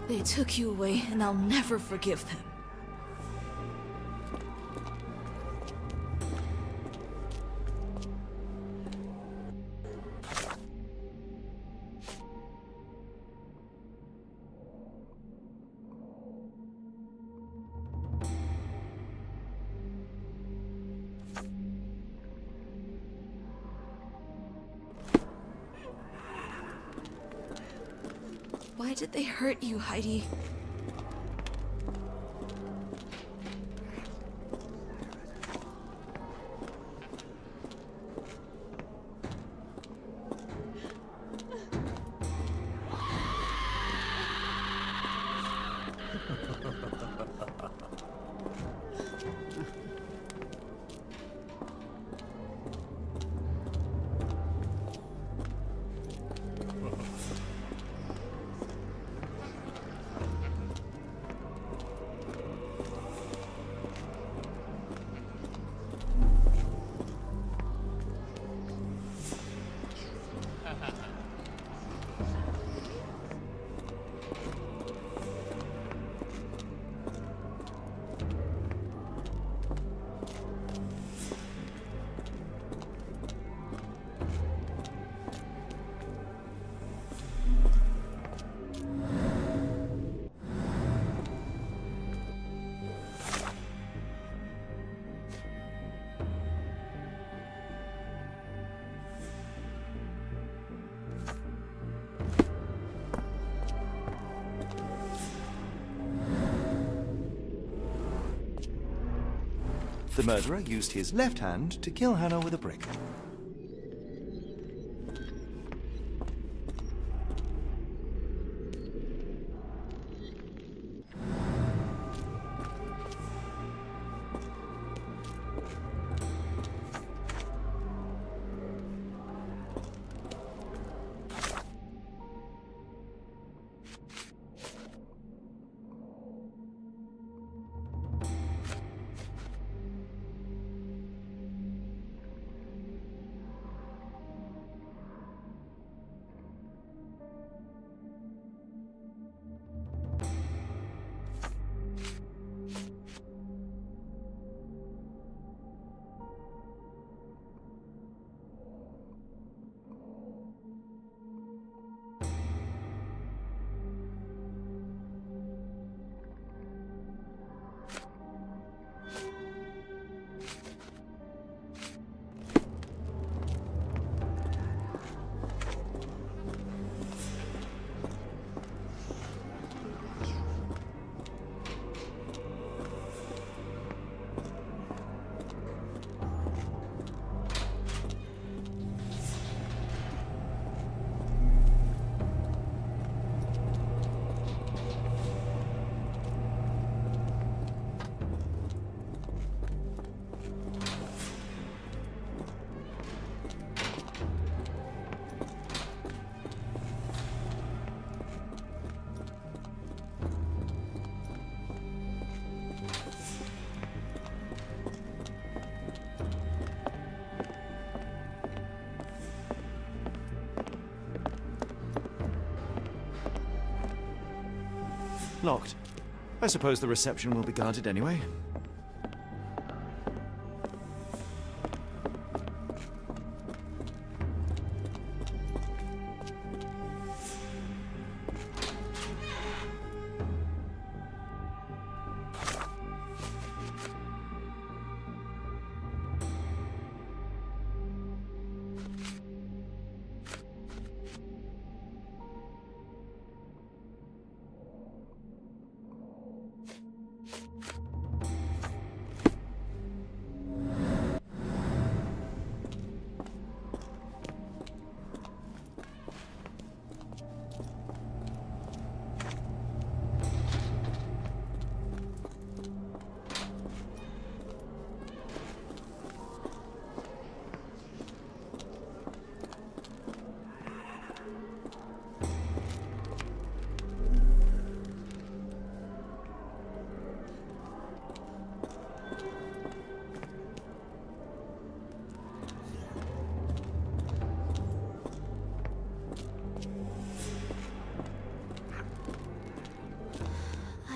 They took you away, and I'll never forgive them. Why did they hurt you, Heidi? The murderer used his left hand to kill Hannah with a brick. Locked. I suppose the reception will be guarded anyway.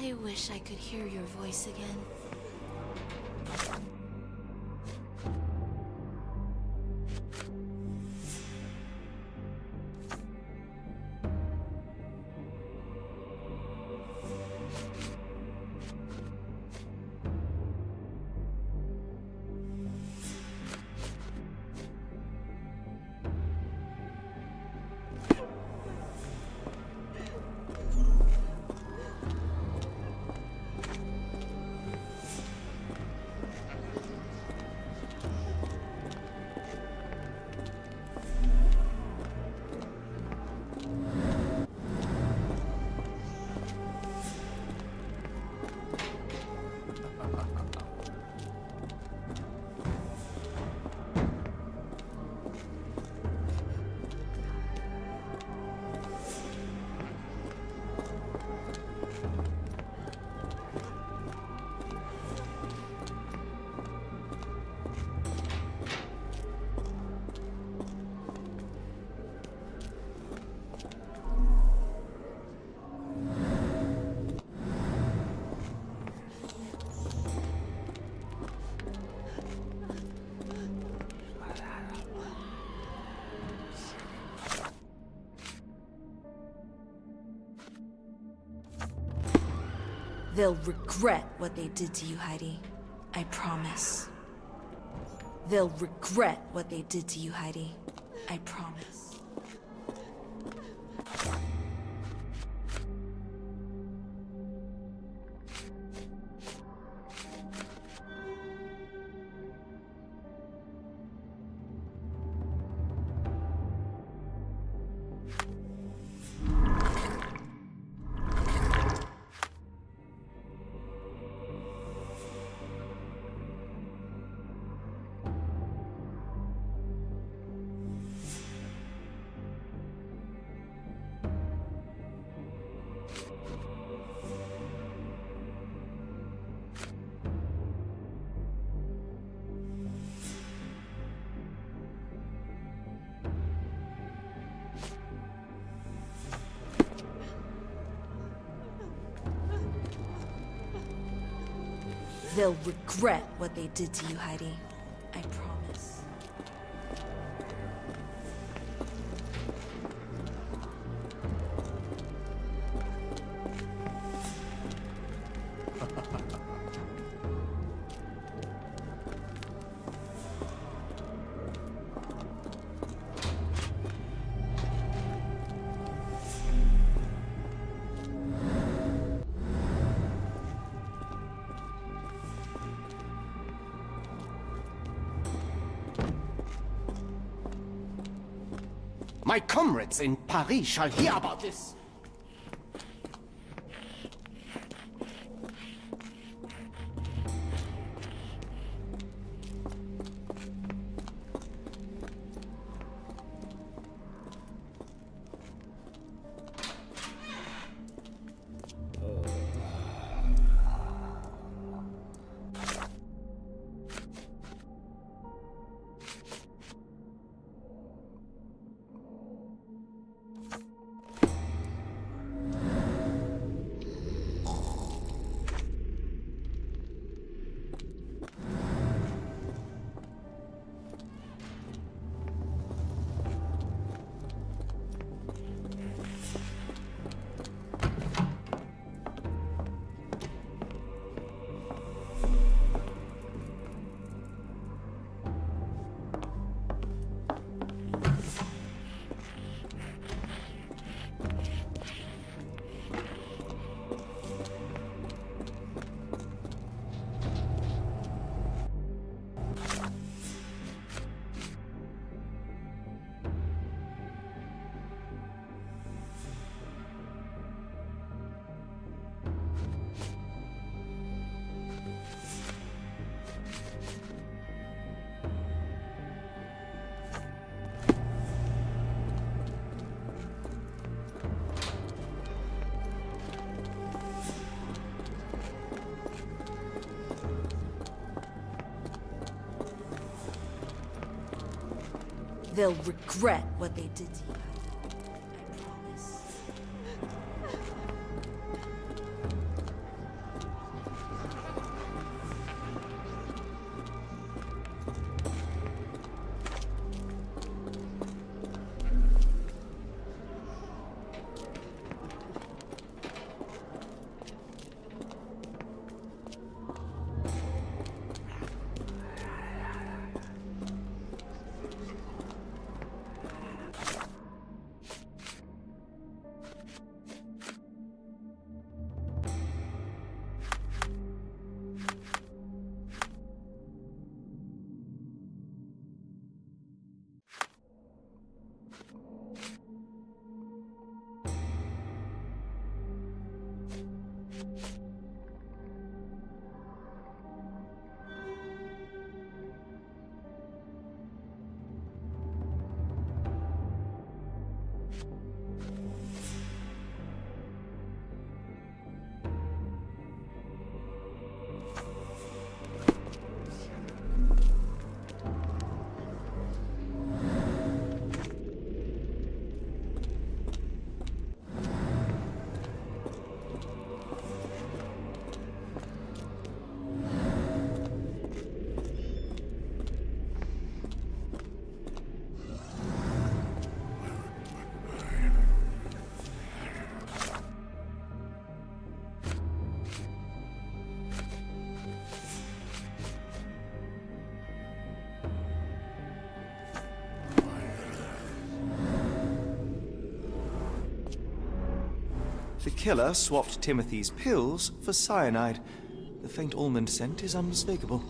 I wish I could hear your voice again. They'll regret what they did to you, Heidi. I promise. They'll regret what they did to you, Heidi. I promise. They'll regret what they did to you, Heidi. I promise. My comrades in Paris shall hear about this. They'll regret what they did to you. I promise. The killer swapped Timothy's pills for cyanide. The faint almond scent is unmistakable.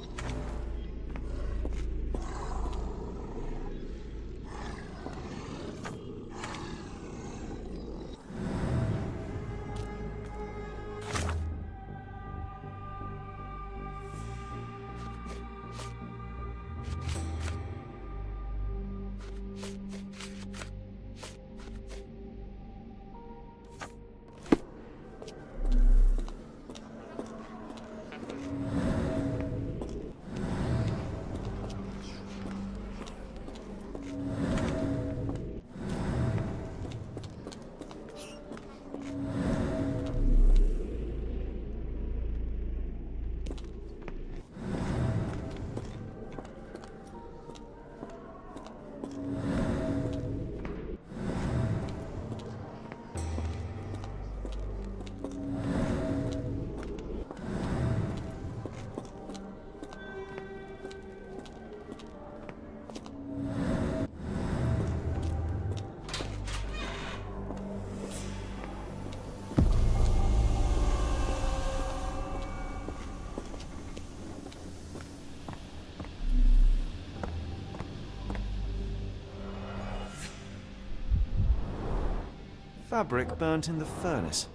Fabric burnt in the furnace.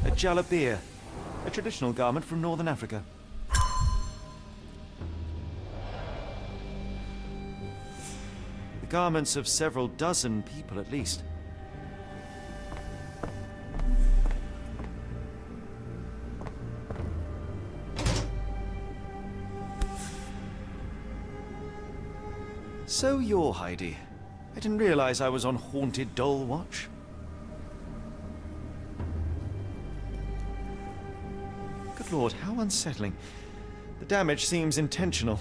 A jalabia, a traditional garment from northern Africa. The garments of several dozen people at least. So you're Heidi. I didn't realize I was on haunted doll watch. Good lord, how unsettling. The damage seems intentional.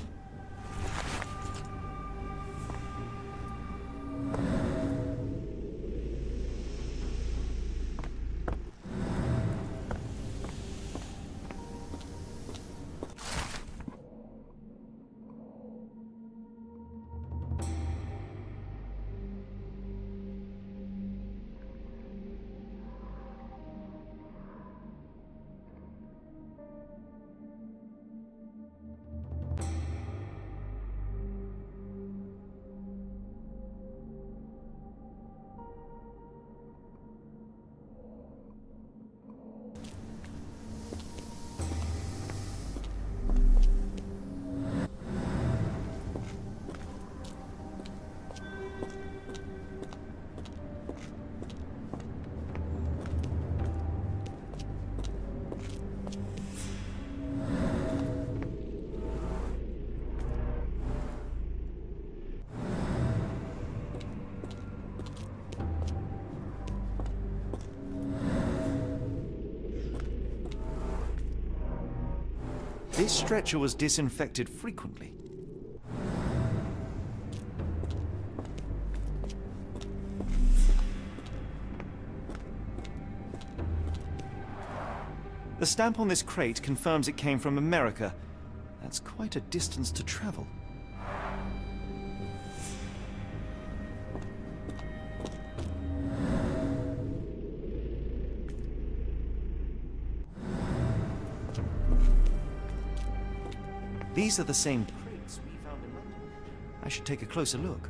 This stretcher was disinfected frequently. The stamp on this crate confirms it came from America. That's quite a distance to travel. These are the same crates we found in London. I should take a closer look.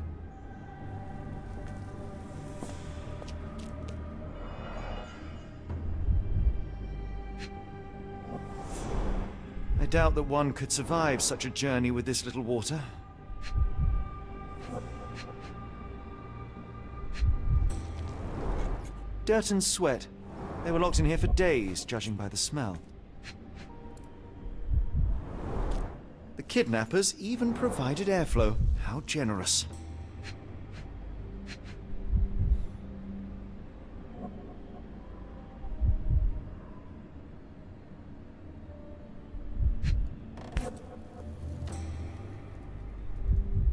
I doubt that one could survive such a journey with this little water. Dirt and sweat. They were locked in here for days, judging by the smell. The kidnappers even provided airflow. How generous.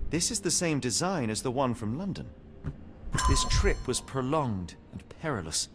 This is the same design as the one from London. This trip was prolonged and perilous.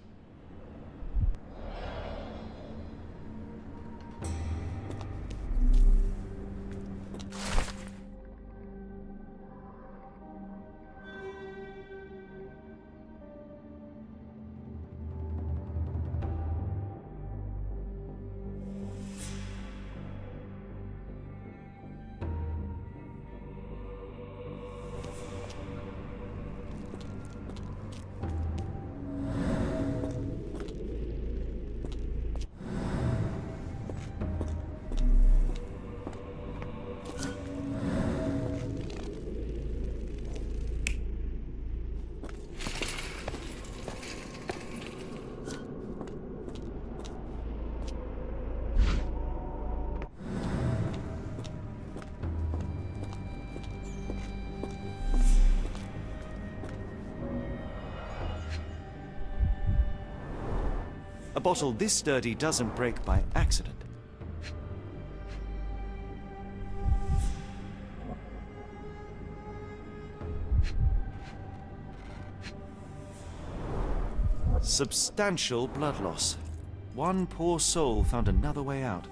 bottle this sturdy doesn't break by accident. Substantial blood loss. One poor soul found another way out.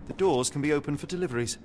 The doors can be opened for deliveries.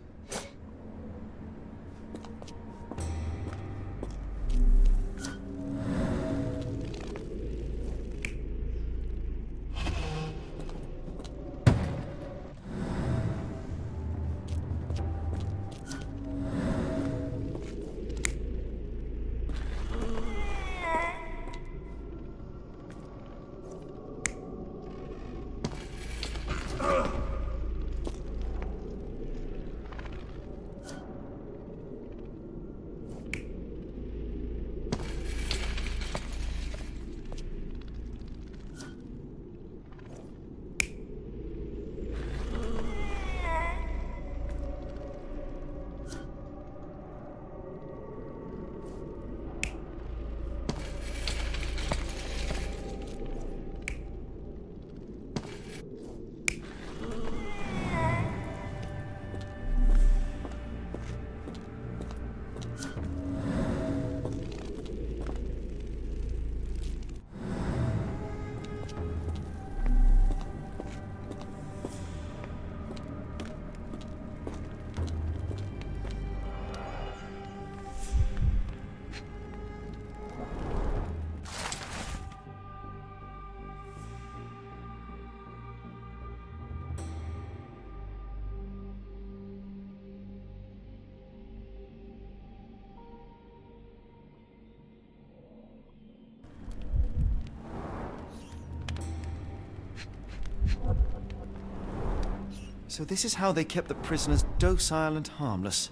So this is how they kept the prisoners docile and harmless.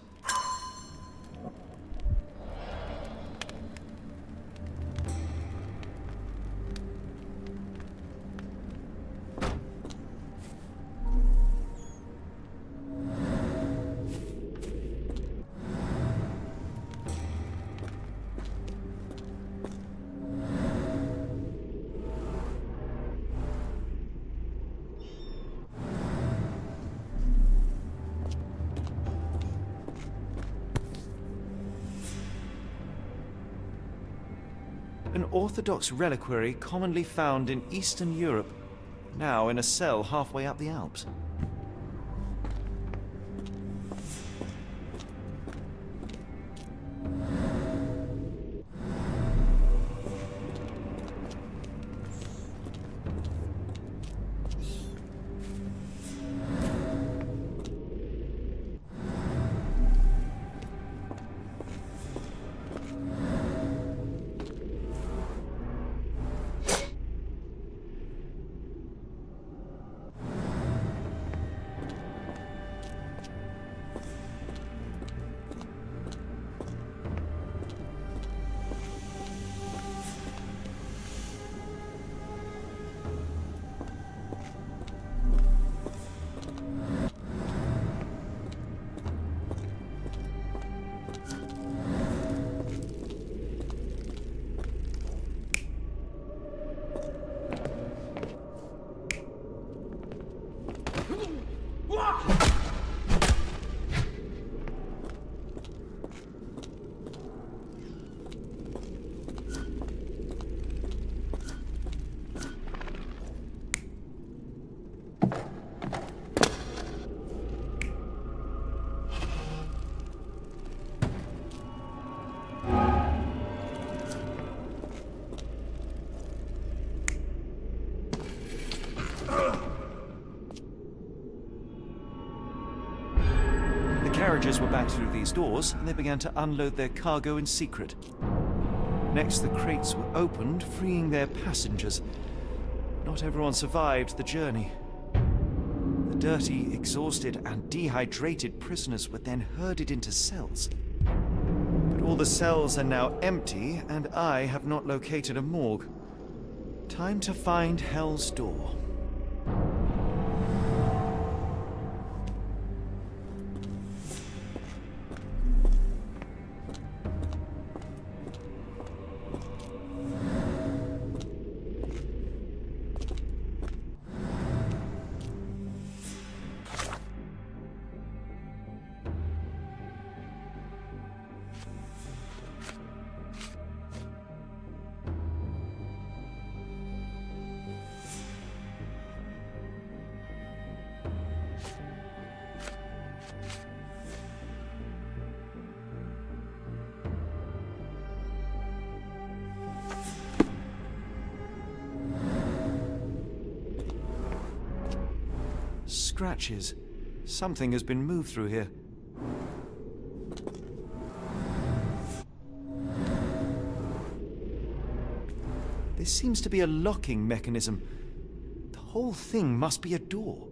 An Orthodox reliquary commonly found in Eastern Europe, now in a cell halfway up the Alps. passengers were back through these doors, and they began to unload their cargo in secret. Next, the crates were opened, freeing their passengers. Not everyone survived the journey. The dirty, exhausted, and dehydrated prisoners were then herded into cells. But all the cells are now empty, and I have not located a morgue. Time to find Hell's Door. Scratches. Something has been moved through here. There seems to be a locking mechanism. The whole thing must be a door.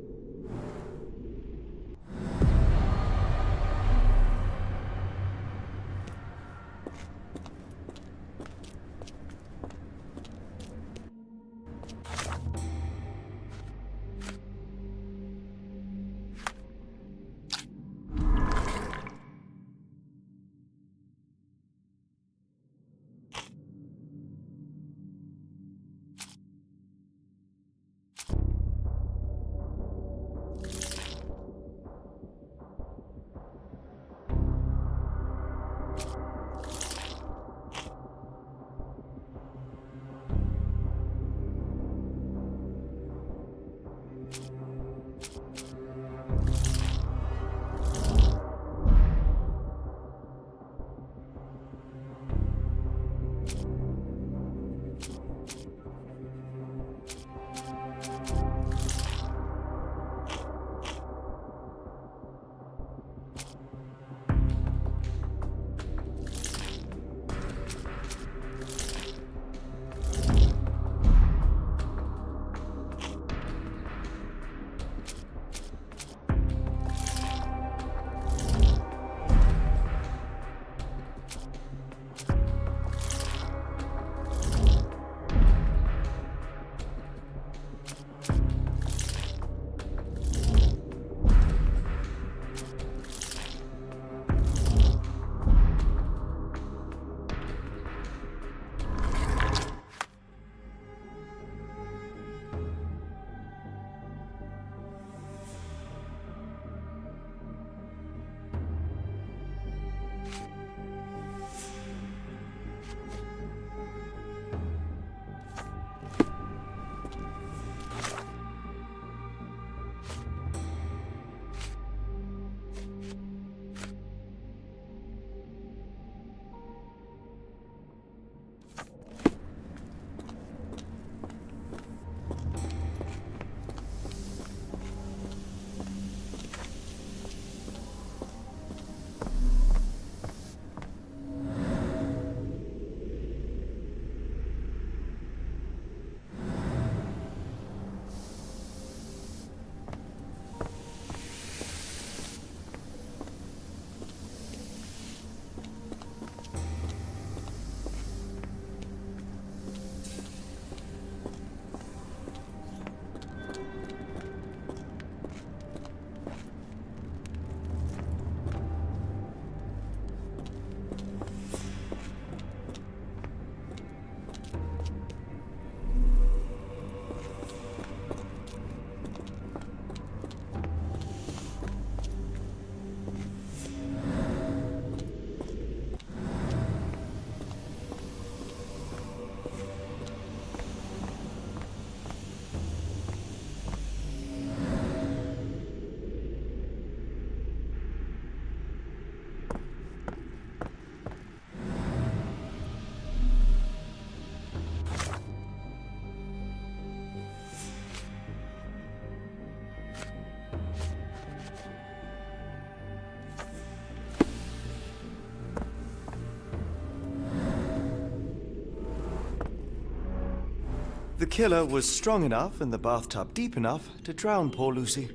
The killer was strong enough and the bathtub deep enough to drown poor Lucy.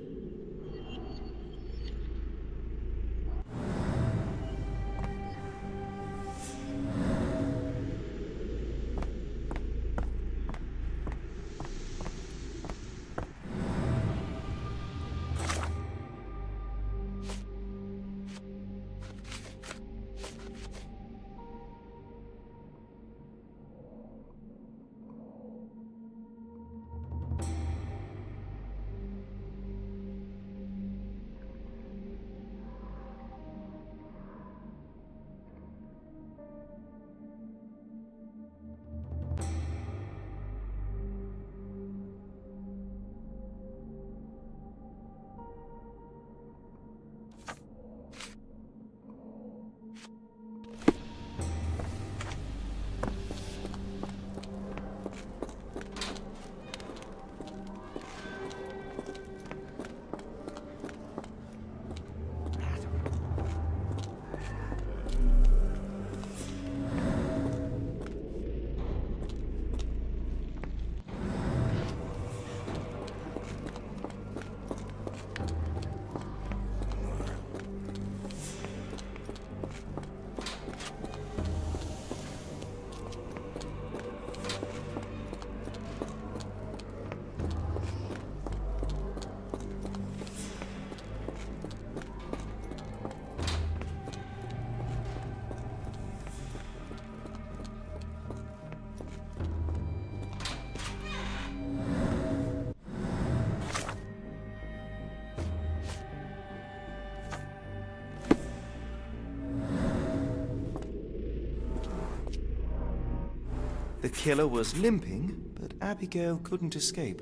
The killer was limping, but Abigail couldn't escape.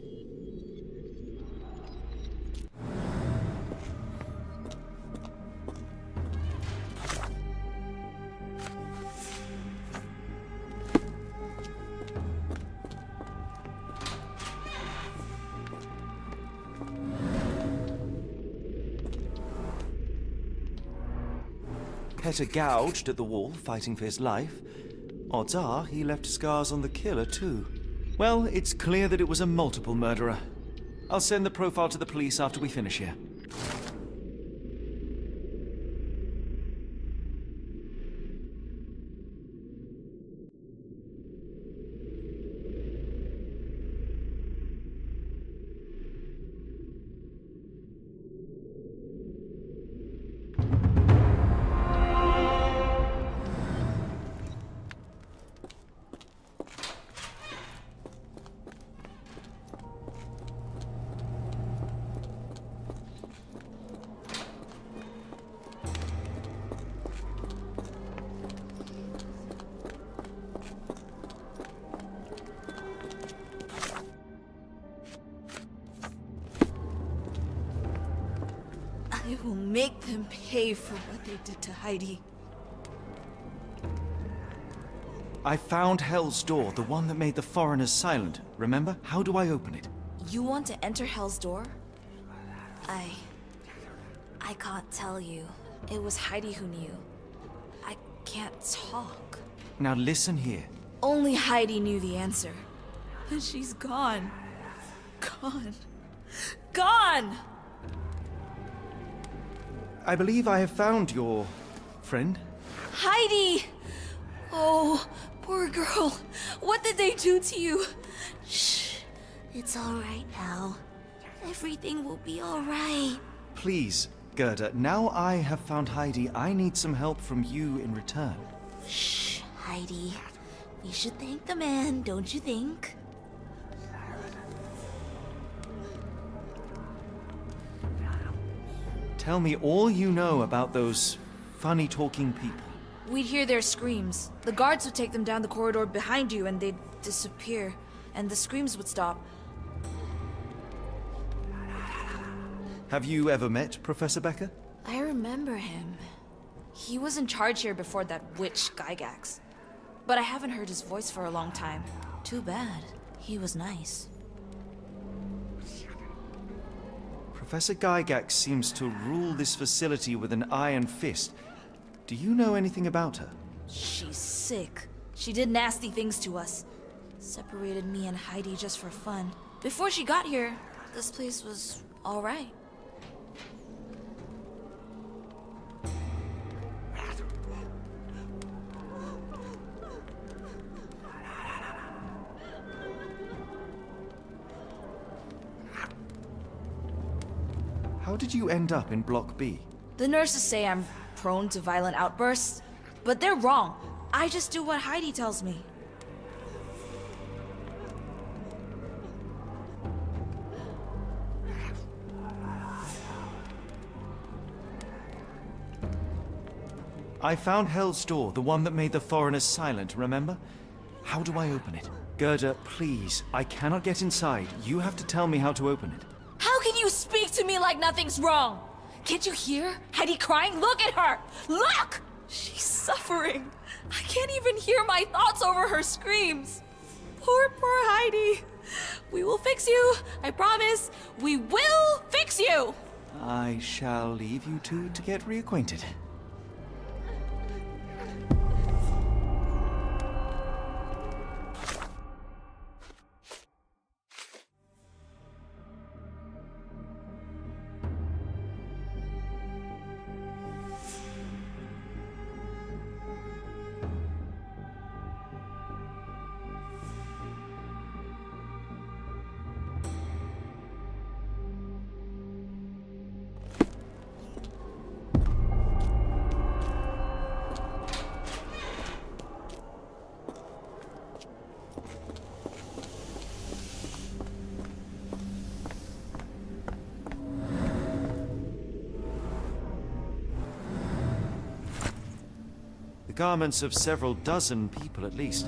Petter gouged at the wall, fighting for his life. Odds are he left scars on the killer, too. Well, it's clear that it was a multiple murderer. I'll send the profile to the police after we finish here. I will make them pay for what they did to Heidi. I found Hell's Door, the one that made the foreigners silent. Remember? How do I open it? You want to enter Hell's Door? I can't tell you. It was Heidi who knew. I can't talk. Now listen here. Only Heidi knew the answer. And she's gone. Gone. Gone! I believe I have found your friend. Heidi! Oh, poor girl. What did they do to you? Shh. It's all right now. Everything will be all right. Please, Gerda, now I have found Heidi, I need some help from you in return. Shh, Heidi. We should thank the man, don't you think? Tell me all you know about those funny-talking people. We'd hear their screams. The guards would take them down the corridor behind you and they'd disappear. And the screams would stop. Have you ever met Professor Becker? I remember him. He was in charge here before that witch Gygax. But I haven't heard his voice for a long time. Too bad. He was nice. Professor Gygax seems to rule this facility with an iron fist. Do you know anything about her? She's sick. She did nasty things to us. separated me and Heidi just for fun. Before she got here, this place was all right. How did you end up in Block B? The nurses say I'm prone to violent outbursts, but they're wrong. I just do what Heidi tells me. I found Hell's Door, the one that made the foreigners silent, remember? How do I open it? Gerda, please, I cannot get inside. You have to tell me how to open it. How can you speak to me like nothing's wrong? Can't you hear Heidi crying? Look at her! Look! She's suffering. I can't even hear my thoughts over her screams. Poor Heidi. We will fix you. I promise. We will fix you! I shall leave you two to get reacquainted. The garments of several dozen people at least.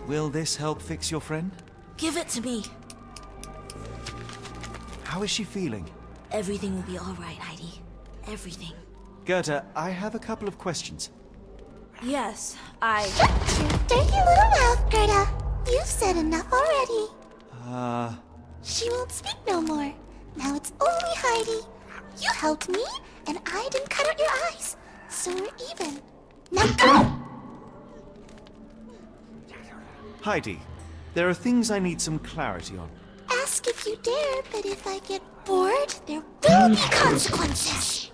Will this help fix your friend? Give it to me. How is she feeling? Everything will be all right, Heidi. Everything. Gerda, I have a couple of questions. Yes, Shut your dirty little mouth, Gerda. You've said enough already. She won't speak no more. Now it's only Heidi. You helped me, and I didn't cut out your eyes. So we're even. Now go! Heidi, there are things I need some clarity on. Ask if you dare, but if I get bored, there will be consequences.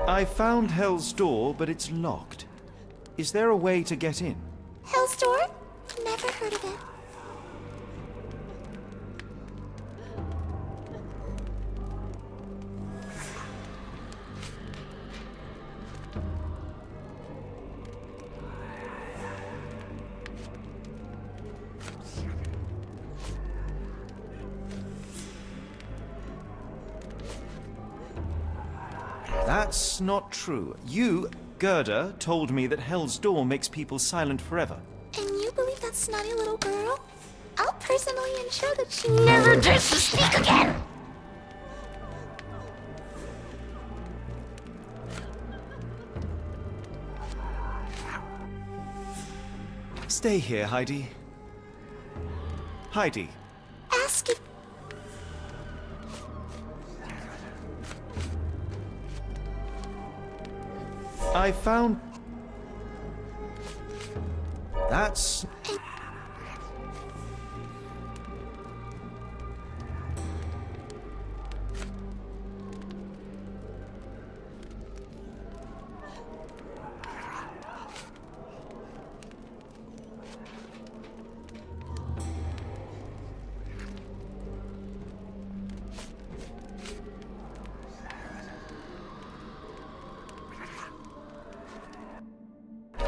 I found Hell's Door, but it's locked. Is there a way to get in? Hell's Door? Never heard of it. That's not true. You, Gerda, told me that Hell's Door makes people silent forever. And you believe that snotty little girl? I'll personally ensure that she never dares to speak again! Stay here, Heidi. Heidi. Ask if... I found... That's...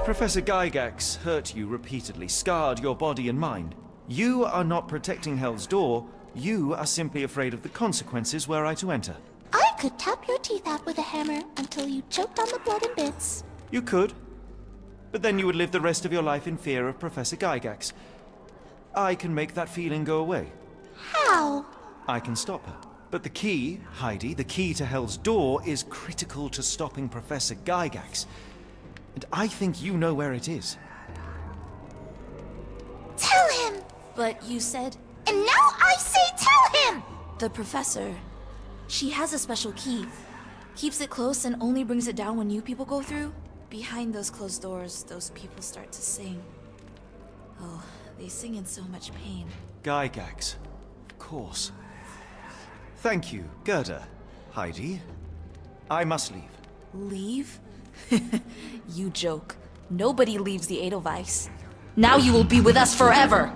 Professor Gygax hurt you repeatedly, scarred your body and mind. You are not protecting Hell's Door. You are simply afraid of the consequences were I to enter. I could tap your teeth out with a hammer until you choked on the blood in bits. You could. But then you would live the rest of your life in fear of Professor Gygax. I can make that feeling go away. How? I can stop her. But the key, Heidi, the key to Hell's Door is critical to stopping Professor Gygax. And I think you know where it is. Tell him! But you said And now I say tell him! the professor. She has a special key. Keeps it close and only brings it down when new people go through. Behind those closed doors, those people start to sing. Oh, they sing in so much pain. Gygax. Of course. Thank you, Gerda. Heidi. I must leave. Leave? You joke. Nobody leaves the Edelweiss. Now you will be with us forever!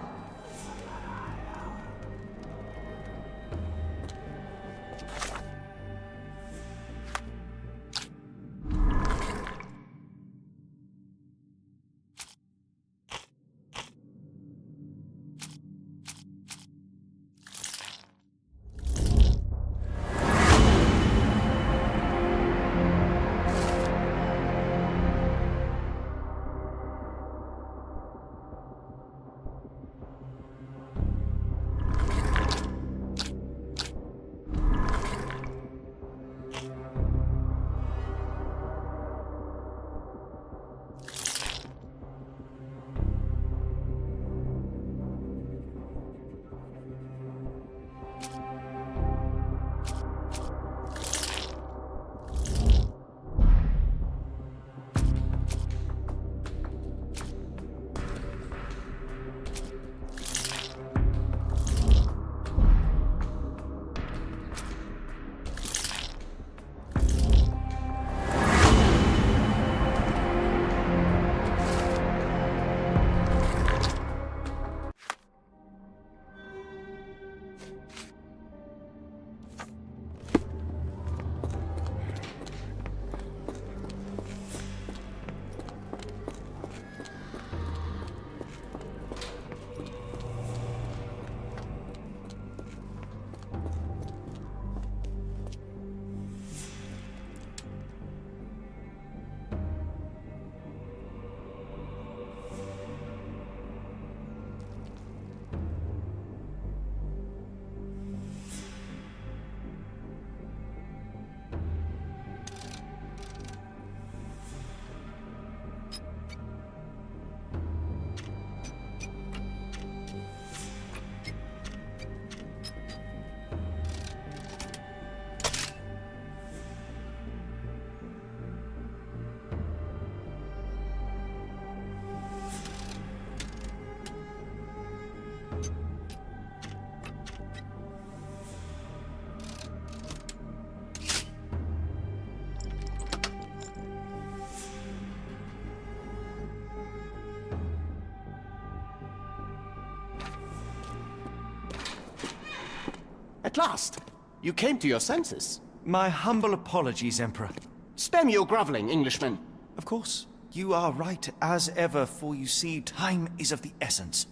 At last, you came to your senses. My humble apologies, Emperor. Spare me your groveling, Englishman. Of course, you are right as ever, for you see, time is of the essence.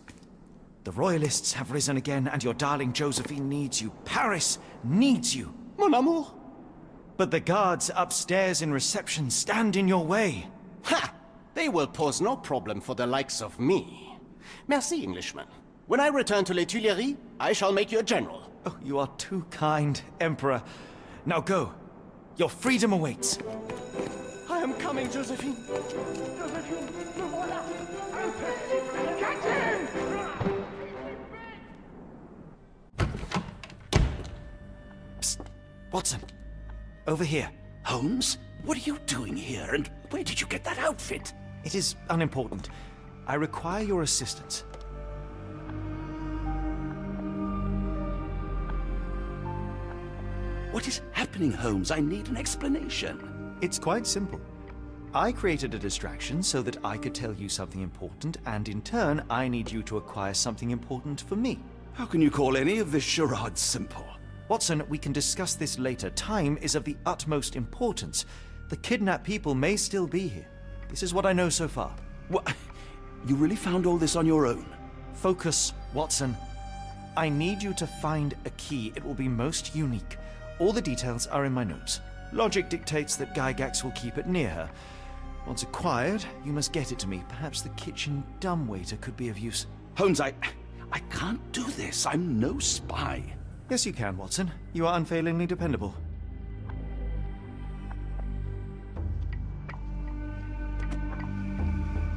The Royalists have risen again, and your darling Josephine needs you. Paris needs you. Mon amour. But the guards upstairs in reception stand in your way. Ha! They will pose no problem for the likes of me. Merci, Englishman. When I return to Les Tuileries, I shall make you a general. Oh, you are too kind, Emperor. Now go. Your freedom awaits. I am coming, Josephine. Josephine, me voilà. Catch him! Psst. Watson. Over here. Holmes? What are you doing here, and where did you get that outfit? It is unimportant. I require your assistance. What is happening, Holmes? I need an explanation. It's quite simple. I created a distraction so that I could tell you something important, and in turn, I need you to acquire something important for me. How can you call any of this charade simple? Watson, we can discuss this later. Time is of the utmost importance. The kidnapped people may still be here. This is what I know so far. What? You really found all this on your own? Focus, Watson. I need you to find a key. It will be most unique. All the details are in my notes. Logic dictates that Gygax will keep it near her. Once acquired, you must get it to me. Perhaps the kitchen dumbwaiter could be of use. Holmes, I can't do this. I'm no spy. Yes, you can, Watson. You are unfailingly dependable.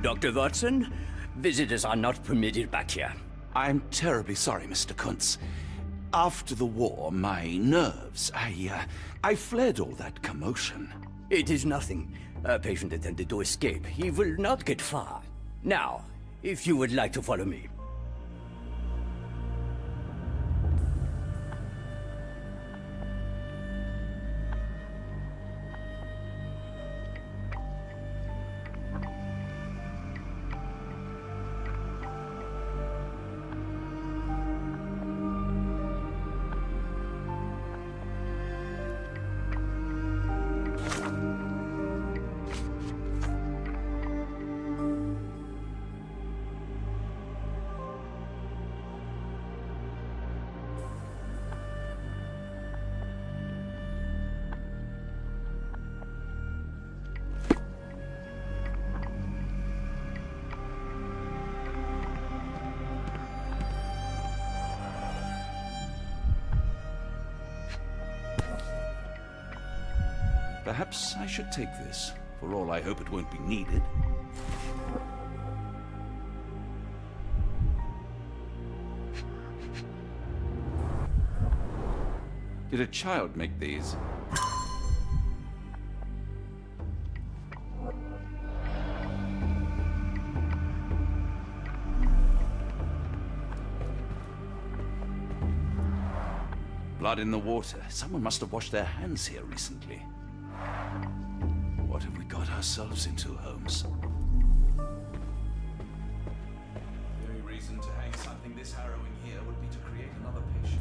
Dr. Watson, visitors are not permitted back here. I'm terribly sorry, Mr. Kuntz. After the war, my nerves, I fled all that commotion. It is nothing. A patient attempted to escape. He will not get far. Now, if you would like to follow me. Perhaps I should take this. For all I hope it won't be needed. Did a child make these? Blood in the water. Someone must have washed their hands here recently. What have we got ourselves into, Holmes? The only reason to hang something this harrowing here would be to create another patient.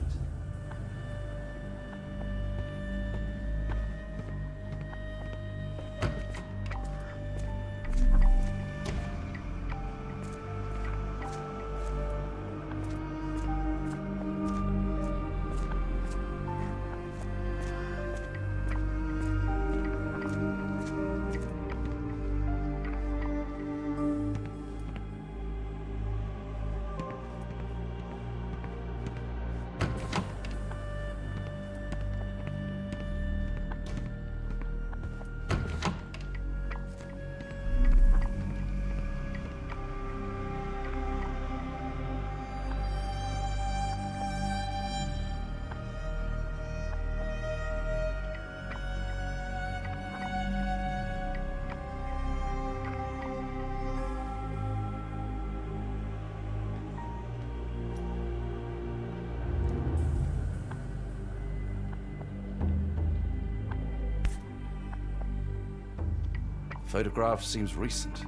Photograph seems recent.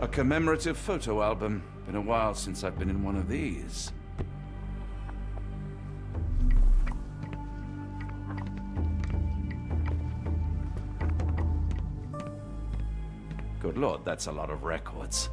A commemorative photo album. Been a while since I've been in one of these. Good Lord, that's a lot of records.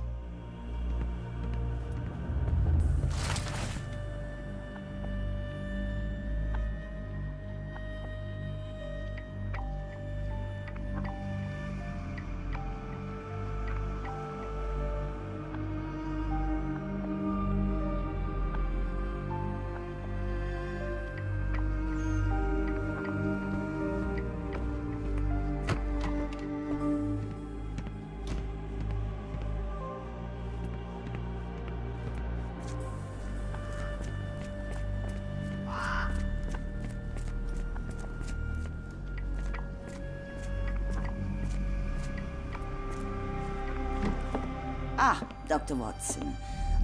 Ah, Dr. Watson.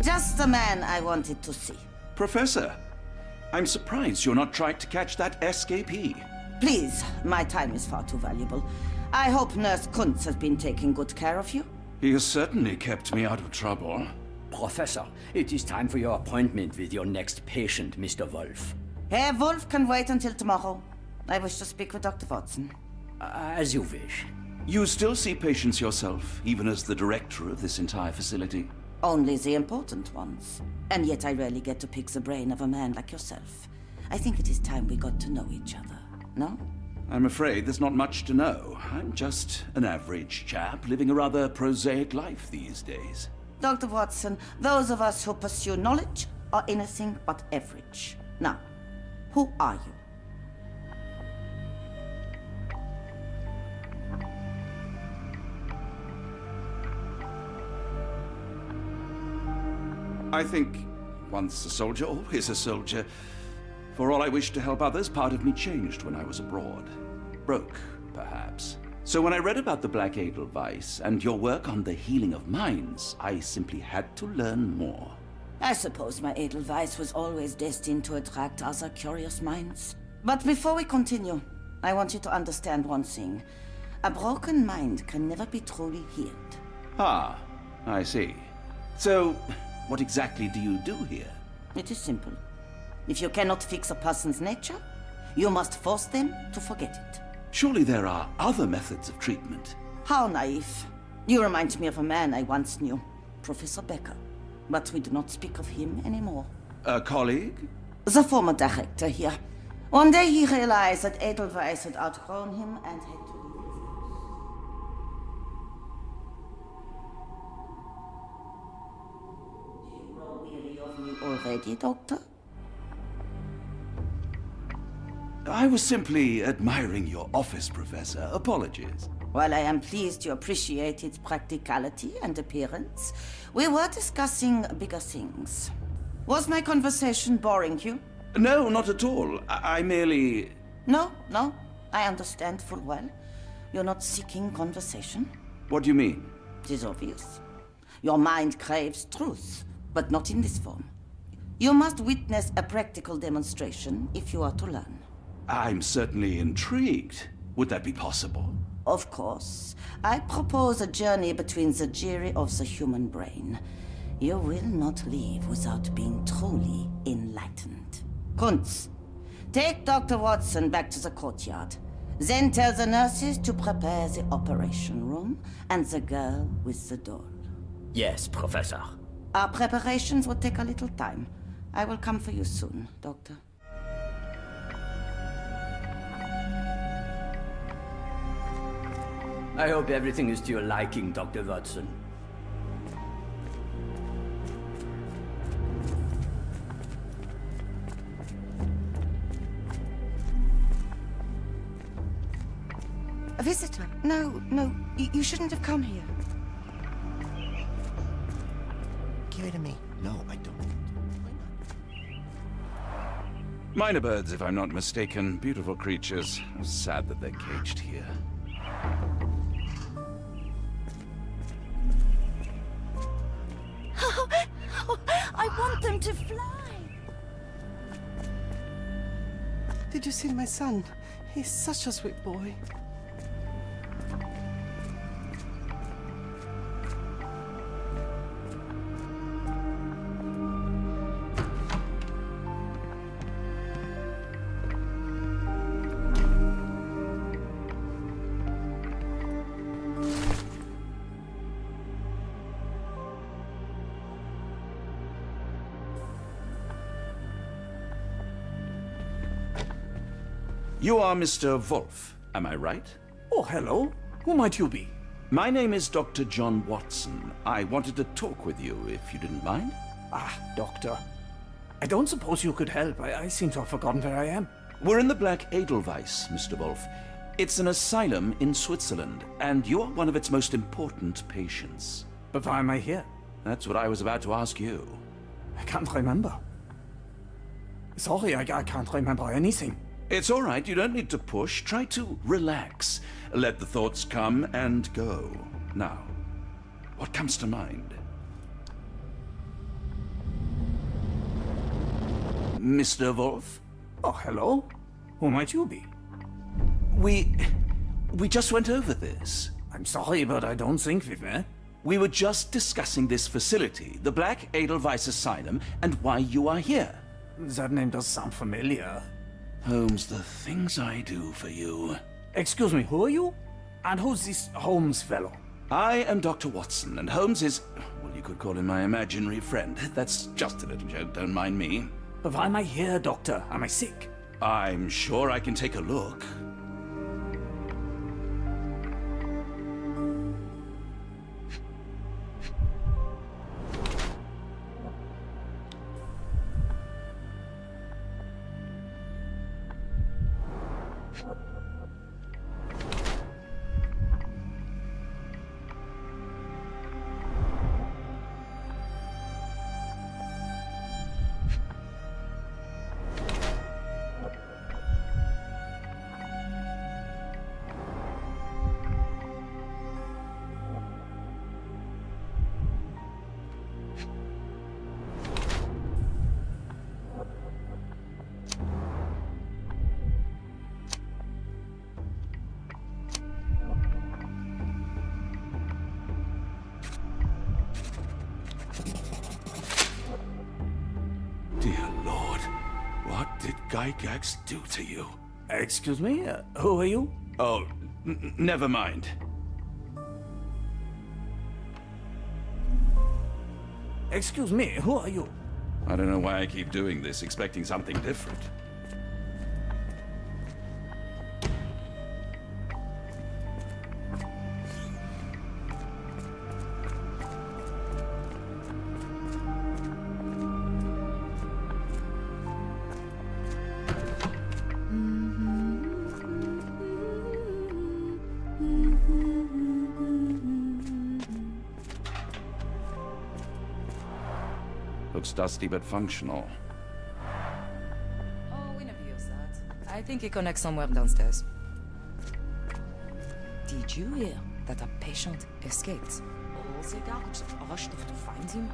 Just the man I wanted to see. Professor, I'm surprised you're not trying to catch that escapee. Please, my time is far too valuable. I hope Nurse Kuntz has been taking good care of you. He has certainly kept me out of trouble. Professor, it is time for your appointment with your next patient, Mr. Wolf. Herr Wolf can wait until tomorrow. I wish to speak with Dr. Watson. As you wish. You still see patients yourself, even as the director of this entire facility? Only the important ones. And yet I rarely get to pick the brain of a man like yourself. I think it is time we got to know each other, no? I'm afraid there's not much to know. I'm just an average chap living a rather prosaic life these days. Dr. Watson, those of us who pursue knowledge are anything but average. Now, who are you? I think once a soldier, always a soldier. For all I wished to help others, part of me changed when I was abroad. Broke, perhaps. So when I read about the Black Edelweiss and your work on the healing of minds, I simply had to learn more. I suppose my Edelweiss was always destined to attract other curious minds. But before we continue, I want you to understand one thing. A broken mind can never be truly healed. Ah, I see. So, what exactly do you do here? It is simple. If you cannot fix a person's nature, you must force them to forget it. Surely there are other methods of treatment. How naive. You remind me of a man I once knew, Professor Becker. But we do not speak of him anymore. A colleague? The former director here. One day he realized that Edelweiss had outgrown him and had to leave his house. Do you grow weary of me already, Doctor? I was simply admiring your office, Professor. Apologies. While I am pleased you appreciate its practicality and appearance, we were discussing bigger things. Was my conversation boring you? No, not at all. I merely... No, I understand full well. You're not seeking conversation. What do you mean? It is obvious. Your mind craves truth, but not in this form. You must witness a practical demonstration if you are to learn. I'm certainly intrigued. Would that be possible? Of course. I propose a journey between the jury of the human brain. You will not leave without being truly enlightened. Kuntz, take Dr. Watson back to the courtyard. Then tell the nurses to prepare the operation room and the girl with the doll. Yes, Professor. Our preparations will take a little time. I will come for you soon, Doctor. I hope everything is to your liking, Dr. Watson. A visitor? No, you shouldn't have come here. Give it to me. No, I don't. Minor birds, if I'm not mistaken. Beautiful creatures. Sad that they're caged here. I want them to fly. Did you see my son? He's such a sweet boy. You are Mr. Wolf, am I right? Oh, hello. Who might you be? My name is Dr. John Watson. I wanted to talk with you, if you didn't mind. Ah, Doctor. I don't suppose you could help. I seem to have forgotten where I am. We're in the Black Edelweiss, Mr. Wolf. It's an asylum in Switzerland, and you are one of its most important patients. But why am I here? That's what I was about to ask you. I can't remember. Sorry, I can't remember anything. It's all right, you don't need to push. Try to relax. Let the thoughts come and go. Now, what comes to mind? Mr. Wolf? Oh, hello. Who might you be? We just went over this. I'm sorry, but I don't think we've met. We were just discussing this facility, the Black Edelweiss Asylum, and why you are here. That name does sound familiar. Holmes, the things I do for you. Excuse me, who are you? And who's this Holmes fellow? I am Dr. Watson, and Holmes is, well, you could call him my imaginary friend. That's just a little joke, don't mind me. But why am I here, Doctor? Am I sick? I'm sure I can take a look. Dear Lord, what did Gygax do to you? Excuse me, who are you? Oh, never mind. Excuse me, who are you? I don't know why I keep doing this, expecting something different. Looks dusty but functional. Oh, we never use that. I think it connects somewhere downstairs. Did you hear that a patient escaped? All the guards rushed off to find him.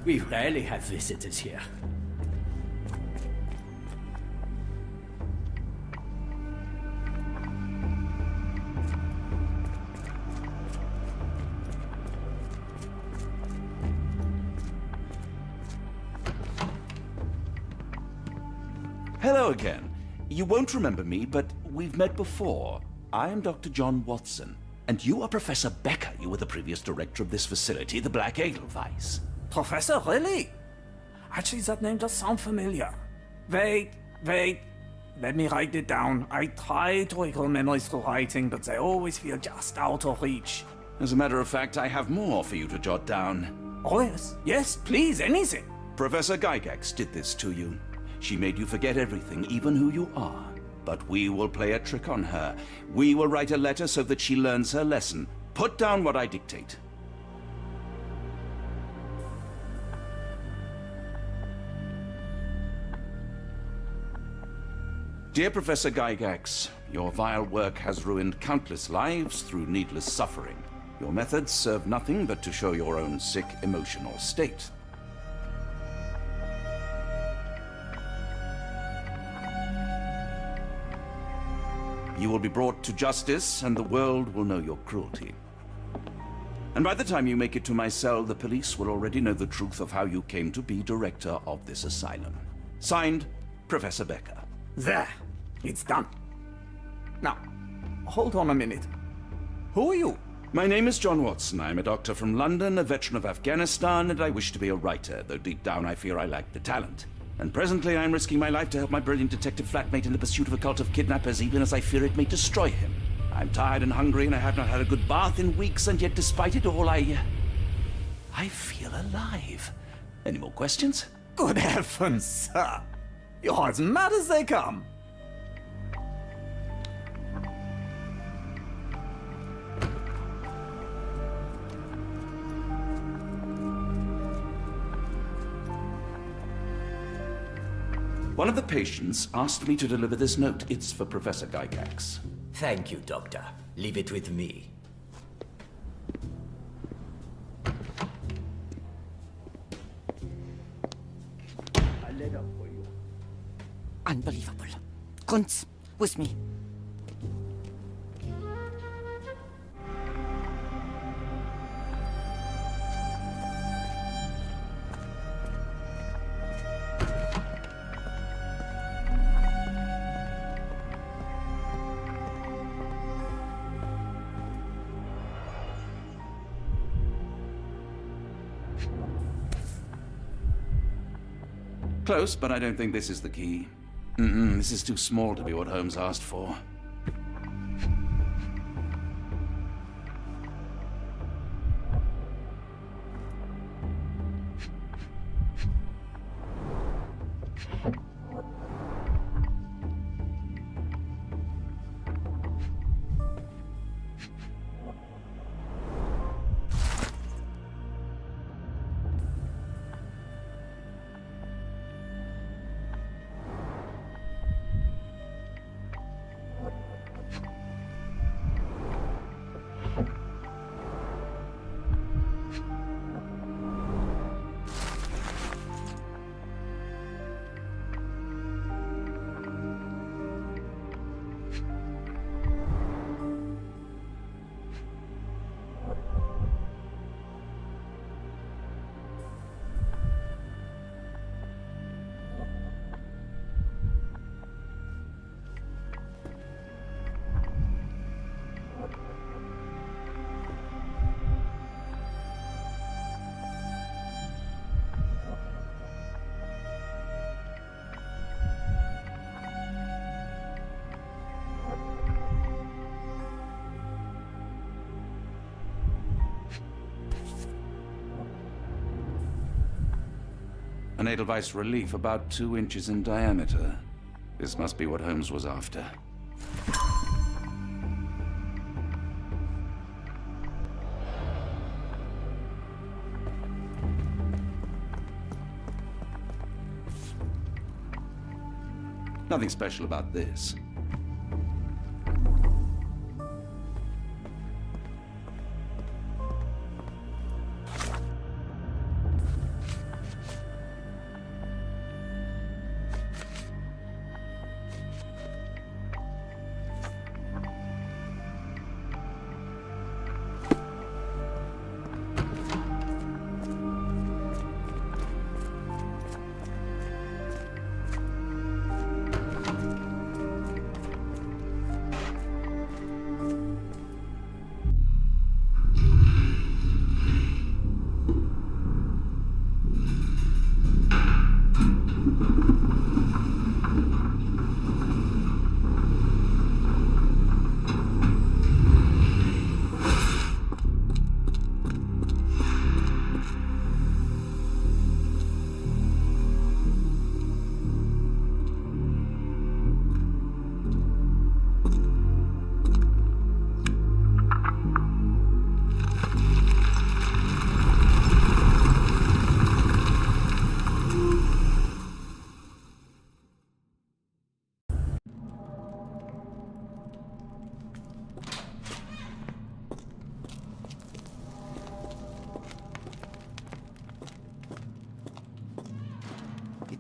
We rarely have visitors here. Hello again. You won't remember me, but we've met before. I am Dr. John Watson, and you are Professor Becker. You were the previous director of this facility, the Black Edelweiss. Professor, really? Actually, that name does sound familiar. Wait. Let me write it down. I try to recall memories through writing, but they always feel just out of reach. As a matter of fact, I have more for you to jot down. Oh, yes. Yes, please, anything. Professor Gygax did this to you. She made you forget everything, even who you are. But we will play a trick on her. We will write a letter so that she learns her lesson. Put down what I dictate. Dear Professor Gygax, your vile work has ruined countless lives through needless suffering. Your methods serve nothing but to show your own sick emotional state. You will be brought to justice, and the world will know your cruelty. And by the time you make it to my cell, the police will already know the truth of how you came to be director of this asylum. Signed, Professor Becker. There. It's done. Now, hold on a minute. Who are you? My name is John Watson. I'm a doctor from London, a veteran of Afghanistan, and I wish to be a writer, though deep down I fear I lack the talent. And presently I'm risking my life to help my brilliant detective flatmate in the pursuit of a cult of kidnappers, even as I fear it may destroy him. I'm tired and hungry, and I have not had a good bath in weeks, and yet despite it all, I feel alive. Any more questions? Good heavens, sir. You're as mad as they come. One of the patients asked me to deliver this note. It's for Professor Gygax. Thank you, Doctor. Leave it with me. A letter for you. Unbelievable. Kunz, with me. Close, but I don't think this is the key. This is too small to be what Holmes asked for. An Edelweiss relief about 2 inches in diameter. This must be what Holmes was after. Nothing special about this.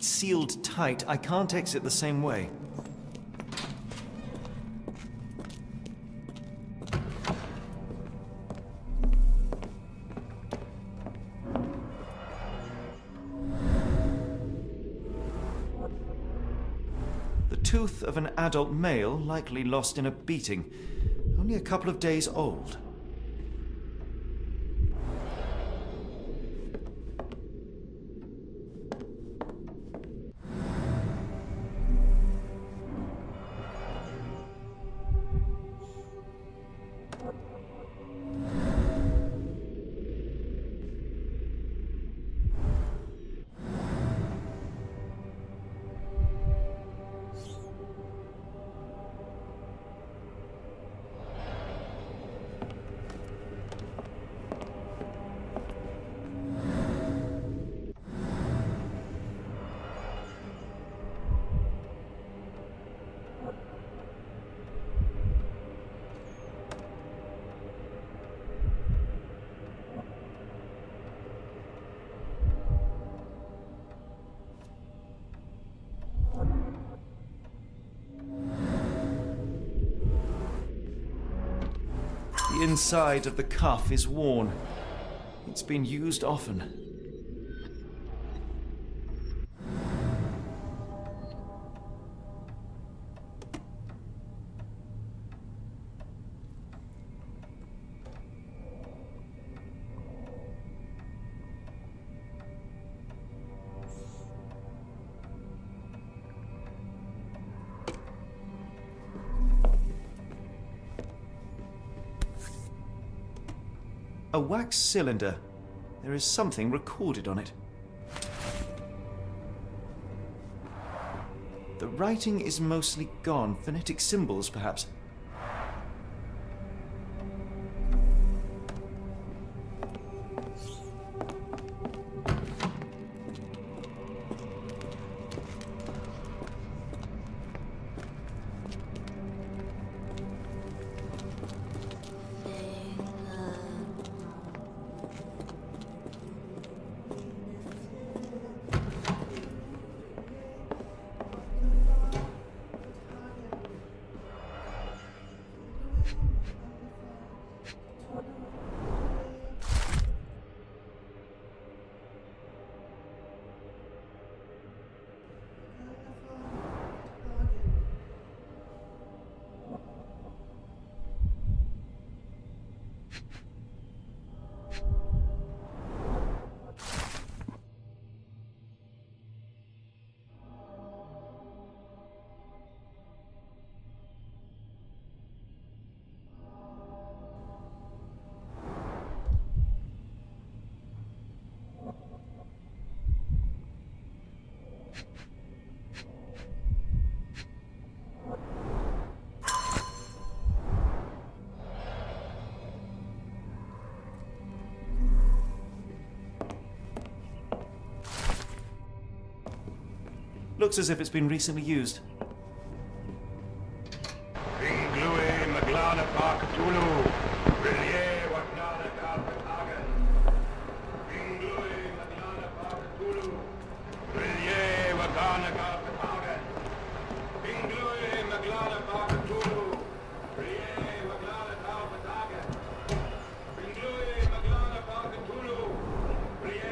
It's sealed tight. I can't exit the same way. The tooth of an adult male, likely lost in a beating. Only a couple of days old. The inside of the cuff is worn. It's been used often. A wax cylinder. There is something recorded on it. The writing is mostly gone. Phonetic symbols, perhaps. Looks as if it's been recently used.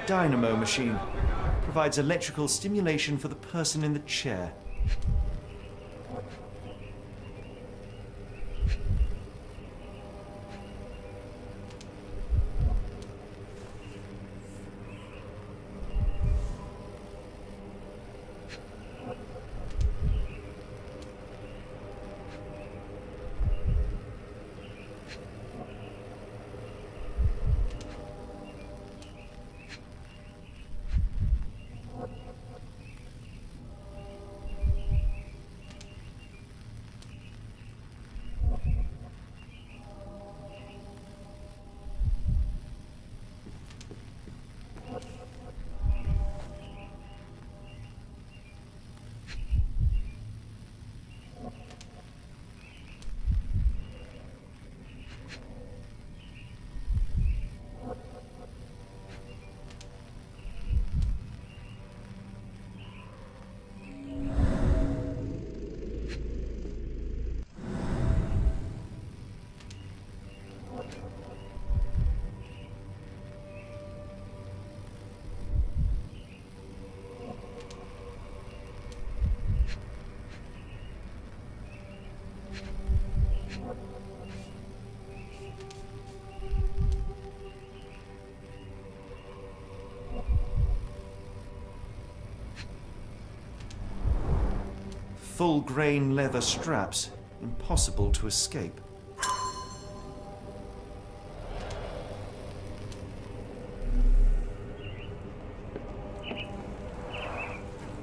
Dynamo machine. Provides electrical stimulation for the person in the chair. full-grain leather straps. Impossible to escape.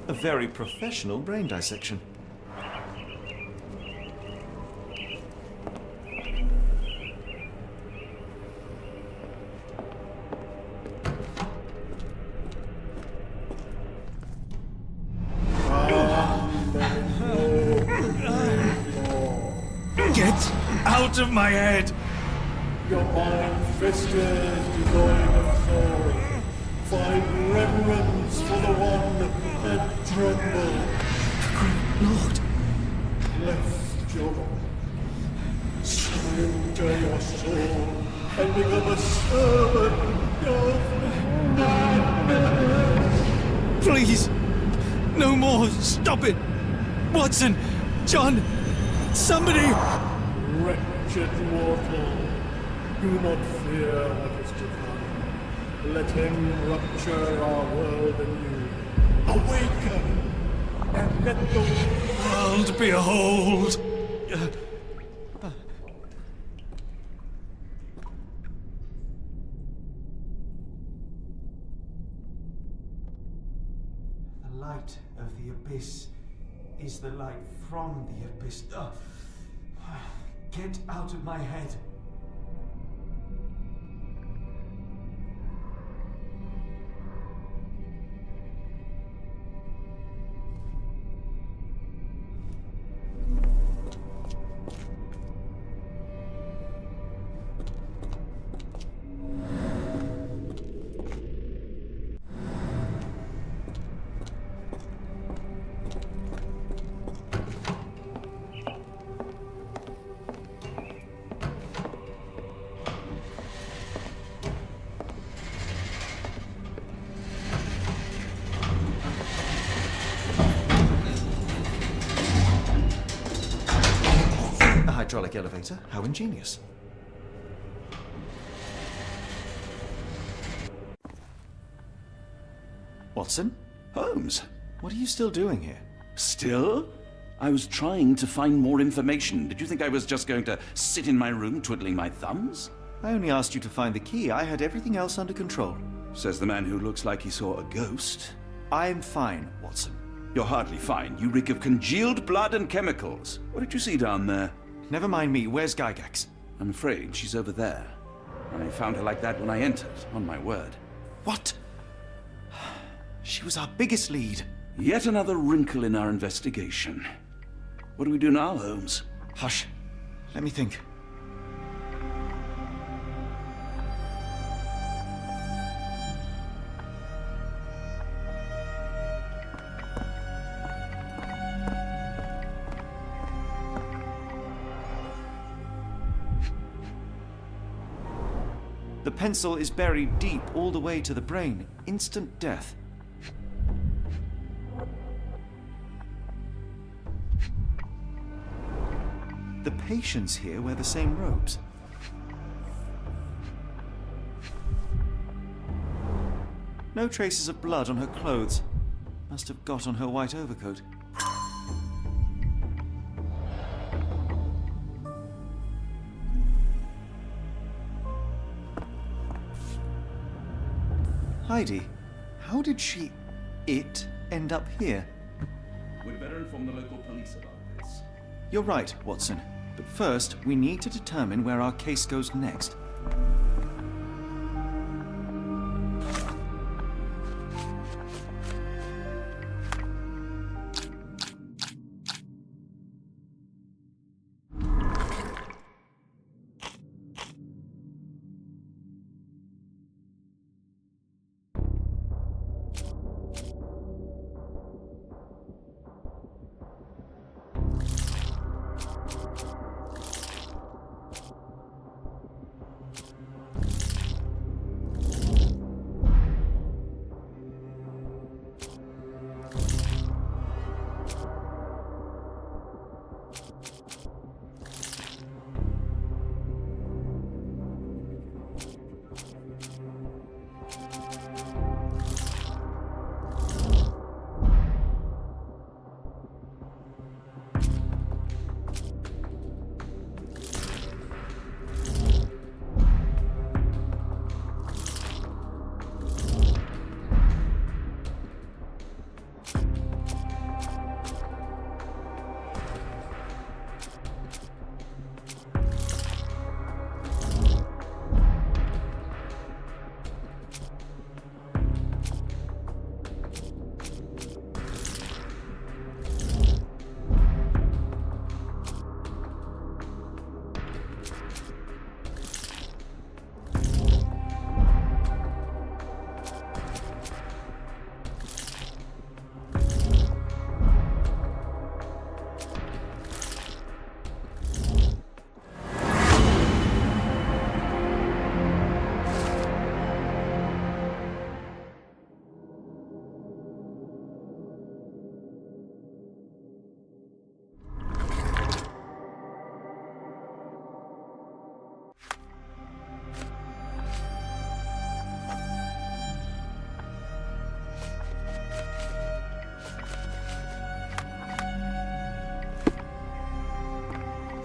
A very professional brain dissection. Get out of my head! Your iron-fisted, devoid of soul. Find reverence for the one and tremble. Lord! Left your surrender your soul and become a servant of madness. Please! No more! Stop it! Watson! John! Somebody! Wretched mortal, do not fear what is to come. Let him rupture our world anew. Awaken! And let the World behold! The light of the abyss is the light from the abyss. Get out of my head. Hydraulic elevator. How ingenious. Watson? Holmes? What are you still doing here? Still? I was trying to find more information. Did you think I was just going to sit in my room twiddling my thumbs? I only asked you to find the key. I had everything else under control. Says the man who looks like he saw a ghost. I'm fine, Watson. You're hardly fine. You reek of congealed blood and chemicals. What did you see down there? Never mind me. Where's Gygax? I'm afraid she's over there. I found her like that when I entered, on my word. What? She was our biggest lead. Yet another wrinkle in our investigation. What do we do now, Holmes? Hush. Let me think. The pencil is buried deep all the way to the brain. Instant death. The patients here wear the same robes. No traces of blood on her clothes. Must have got on her white overcoat. Heidi, how did it end up here? We'd better inform the local police about this. You're right, Watson. But first, we need to determine where our case goes next.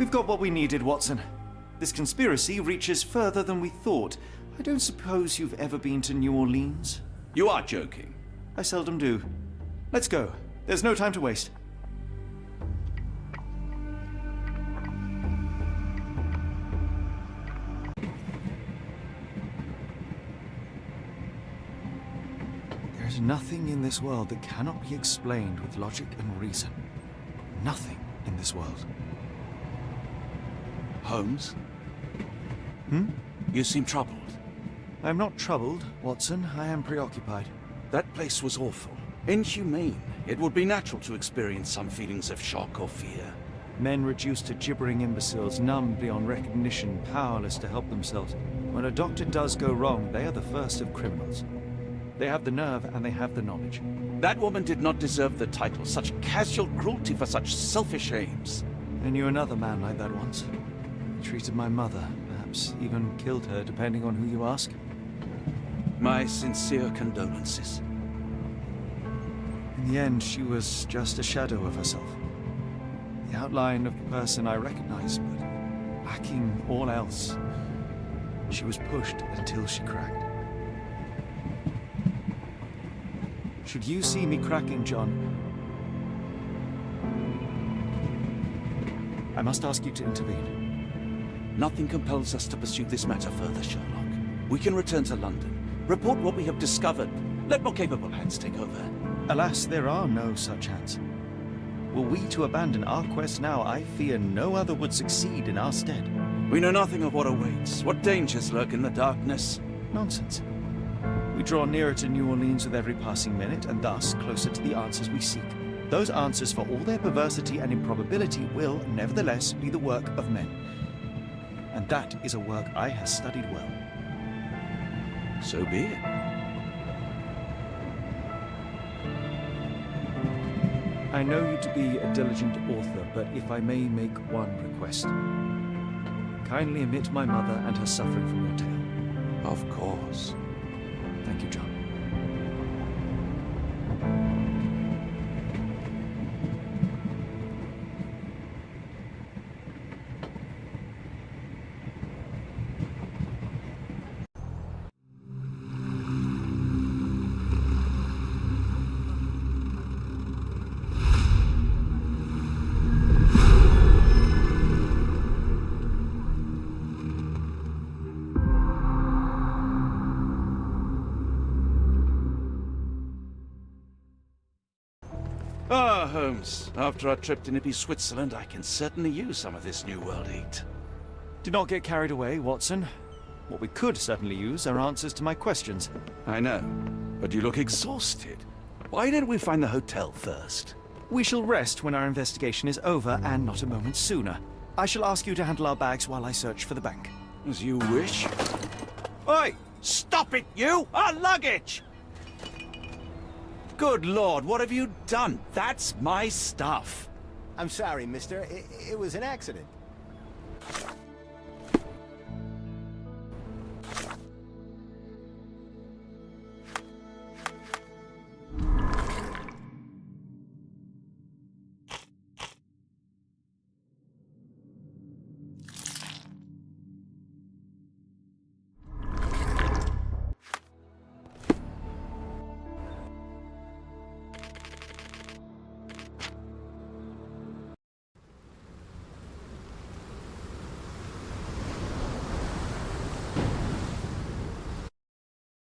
We've got what we needed, Watson. This conspiracy reaches further than we thought. I don't suppose you've ever been to New Orleans? You are joking. I seldom do. Let's go. There's no time to waste. There is nothing in this world that cannot be explained with logic and reason. Nothing in this world. Holmes? Hmm? You seem troubled. I'm not troubled, Watson. I am preoccupied. That place was awful. Inhumane. It would be natural to experience some feelings of shock or fear. Men reduced to gibbering imbeciles, numb beyond recognition, powerless to help themselves. When a doctor does go wrong, they are the first of criminals. They have the nerve and they have the knowledge. That woman did not deserve the title. Such casual cruelty for such selfish aims. I knew another man like that once. He treated my mother, perhaps even killed her, depending on who you ask. My sincere condolences. In the end, she was just a shadow of herself. The outline of the person I recognized, but lacking all else. She was pushed until she cracked. Should you see me cracking, John, I must ask you to intervene. Nothing compels us to pursue this matter further, Sherlock. We can return to London, report what we have discovered. Let more capable hands take over. Alas, there are no such hands. Were we to abandon our quest now, I fear no other would succeed in our stead. We know nothing of what awaits, what dangers lurk in the darkness. Nonsense. We draw nearer to New Orleans with every passing minute, and thus closer to the answers we seek. Those answers, for all their perversity and improbability, will, nevertheless, be the work of men. And that is a work I have studied well. So be it. I know you to be a diligent author, but if I may make one request. Kindly omit my mother and her suffering from your tale. Of course. Thank you, John. Ah, Holmes. After our trip to nippy Switzerland, I can certainly use some of this New World heat. Do not get carried away, Watson. What we could certainly use are answers to my questions. I know, but you look exhausted. Why don't we find the hotel first? We shall rest when our investigation is over, and not a moment sooner. I shall ask you to handle our bags while I search for the bank. As you wish. Oi! Stop it, you! Our luggage! Good Lord, what have you done? That's my stuff. I'm sorry, mister. It was an accident.